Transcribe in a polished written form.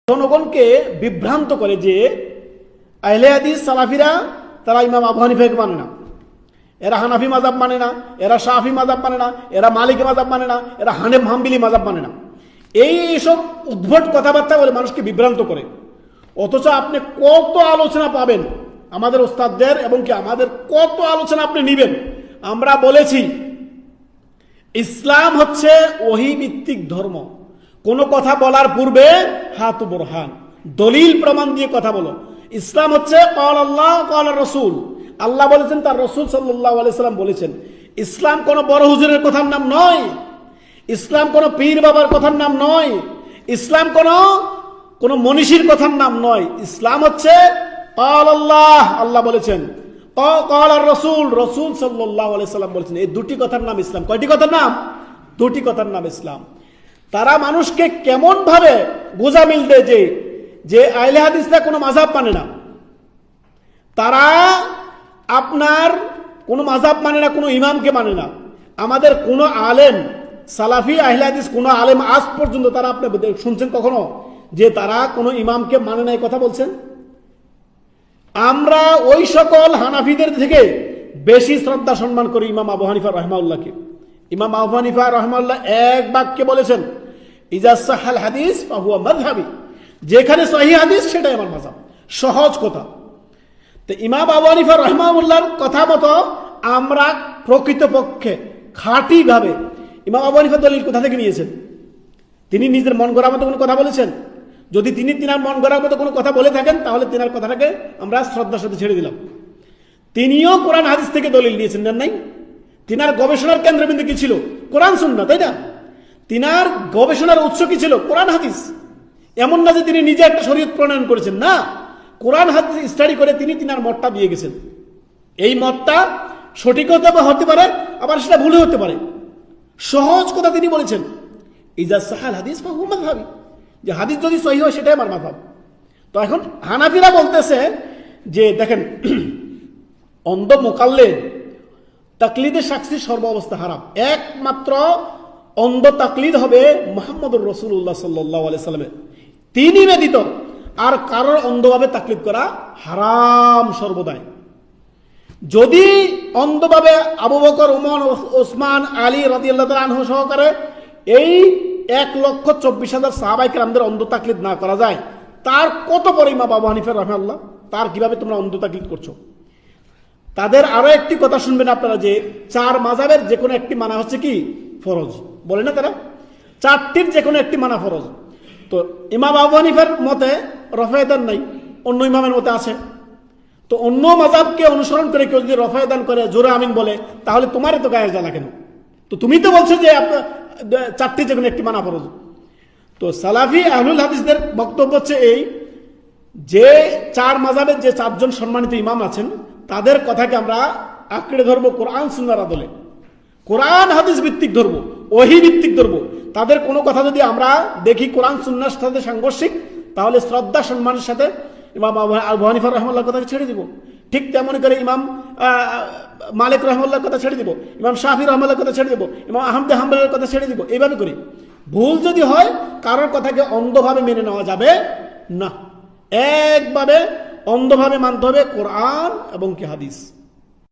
জনগণকে বিভ্রান্ত করে যে আহলে হাদিস সালাফিরা তারা ইমাম আবু হানিফাকে মানে না, এরা হানাফি মাযহাব মানে না, এরা শাফি মাযহাব মানে না, এরা মালিকি মাযহাব মানে না, এরা হাম্বলি মাযহাব মানে না। এইসব উদ্ভট কথাবার্তা বলে মানুষকে বিভ্রান্ত করে। অথচ আপনি কত আলোচনা পাবেন আমাদের ওস্তাদদের, এবং কি আমাদের কত আলোচনা আপনি নিবেন। আমরা বলেছি ইসলাম হচ্ছে ওহী ভিত্তিক ধর্ম। কোনো কথা বলার পূর্বে হাত বুরহান, দলিল প্রমাণ দিয়ে কথা বলো। ইসলাম হচ্ছে ক্বাল আল্লাহ ক্বাল রাসূল, আল্লাহ বলেছেন, তার রাসূল সাল্লাল্লাহু আলাইহি সাল্লাম বলেছেন। ইসলাম কোনো বড় হুজুরের কথার নাম নয়, ইসলাম কোনো পীর বাবার কথার নাম নয়, ইসলাম কোনো মনীষীর কথার নাম নয়। ইসলাম হচ্ছে ক্বাল আল্লাহ, আল্লাহ বলেছেন, ক্বাল আর রাসূল, রাসূল সাল্লাল্লাহু আলাইহি সাল্লাম বলেছেন। এই দুটি কথার নাম ইসলাম। কয়টি কথার নাম? দুটি কথার নাম ইসলাম। তারা মানুষকে কেমন ভাবে গোজামিল দেয় যে আহলে হাদিসরা কোনো মাযহাব মানে না, তারা আপনার কোনো মাযহাব মানে না, কোনো ইমামকে মানে না। আমাদের কোনো আলেম সালাফি আহলে হাদিস কোনো আলেম আজ পর্যন্ত তারা আপনি শুনছেন কখনো যে তারা কোনো ইমামকে মানে না এই কথা বলছেন? আমরা ওই সকল হানাফিদের থেকে বেশি শ্রদ্ধা সম্মান করি ইমাম আবু হানিফা রাহিমাহুল্লাহকে। ইমাম আবু হানিফা রাহিমাহুল্লাহ এক বাক্যে বলেছেন, ইজা সাহাল হাদিস ফাহুয়া মাযহাবি, যেখানে সহিহ হাদিস সেটাই আমার মাযহাব। সহজ কথা। তো ইমাম আবু হানিফা রাহিমাহুল্লাহর কথা মতো আমরা প্রকৃতপক্ষে খাঁটি ভাবে ইমাম আবু হানিফা দলিল কোথা থেকে নিয়েছেন? তিনি নিজের মন গড়ার মতো কোনো কথা বলেছেন? যদি তিনি তিনার মন গড়ার মতো কোনো কথা বলে থাকেন তাহলে তিনার কথাটাকে আমরা শ্রদ্ধার সাথে ছেড়ে দিলাম। তিনিও কোরআন হাদিস থেকে দলিল নিয়েছেন না? নাই। তিনার গবেষণার কেন্দ্রবিন্দু কি ছিল? কোরআন সুন্নাহ, তাই না? তিনার গবেষণার উৎস কি ছিল? কোরআন হাদিস। এমন না যে তিনি নিজে একটা শরীয়ত প্রণয়ন করেছেন, না, কোরআন হাদিস স্টাডি করে তিনি তিনার মতটা দিয়ে গেছেন। এই মতটা সঠিক হতে পারে, আবার সেটা ভুলে হতে পারে। সহজ কথা তিনি বলেছেন, ইজা সাহাল হাদিস ফাহুয়া মাযহাবি, যে হাদিস যদি সহিহ হয় সেটাই আমার মাযহাব। তো এখন হানাফিরা বলতেছে যে দেখেন, অন্ধ মুকাল্লিদ তাকলিদে শাখসি সর্ব অবস্থা হারাম। একমাত্র অন্ধ তাকলিদ হবে মুহাম্মদুর রাসূলুল্লাহ সাল্লাল্লাহু আলাইহি সাল্লামের, তিনি ব্যতীত আর কারোর অন্ধভাবে তাকলিদ করা হারাম সর্বদাই। যদি অন্ধভাবে আবু বকর, উমর, ওসমান, আলী রাদিয়াল্লাহু তাআলা আনহু সহকারে এই 1,24,000 সাহাবায়ে কেরামদের অন্ধ তাকলিদ না করা যায়, তার কত বড় ইমাম আবু হানিফা রাহিমাহুল্লাহ, তার কিভাবে তোমরা অন্ধ তাকলিদ করছো? তাদের আরো একটি কথা শুনবেন আপনারা, যে 4 মাযহাবের যে কোনো একটি মানা হচ্ছে কি ফরজ, বলে না তারা? 4টির যে কোনো একটি মানা ফরজ। তো ইমাম আবু হানিফার মতে রফায়দান নাই, অন্য ইমামের মতে আছে। তো অন্য মাযহাবকে অনুসরণ করে কেউ যদি রফায়দান করে, জোরে আমিন বলে, তাহলে তোমারই তো গায়ে জ্বালা কেন? তো তুমি তো বলছো যে 4টি যে কোনো একটি মানা ফরজ। তো সালাফি আহলুল হাদিসদের বক্তব্য হচ্ছে এই, যে 4 মাযহাবের যে 4 জন সম্মানিত ইমাম আছেন তাদের কথাকে আমরা আঁকড়ে ধরবো কোরআন সুন্নাহর আদলে, কোরআন হাদিস ভিত্তিক ধরবো, ওহী ভিত্তিক ধরবো। তাদের কোনো কথা যদি আমরা দেখি কোরআন সুন্নাহর সাথে সাংঘর্ষিক, তাহলে শ্রদ্ধা সম্মানের সাথে ইমাম আবু হানিফা রাহিমাহুল্লাহর কথা ছেড়ে দিব। ঠিক তেমন করে ইমাম মালিক রাহিমাহুল্লাহর কথা ছেড়ে দিব, ইমাম শাফি রাহিমাহুল্লাহর কথা ছেড়ে দিব, ইমাম আহমদ হাম্বলের কথা ছেড়ে দিব। এইভাবে করি। ভুল যদি হয়, কারোর কথাকে অন্ধভাবে মেনে নেওয়া যাবে না। একভাবে অন্ধভাবে মানতে হবে কোরআন এবং কি হাদিস।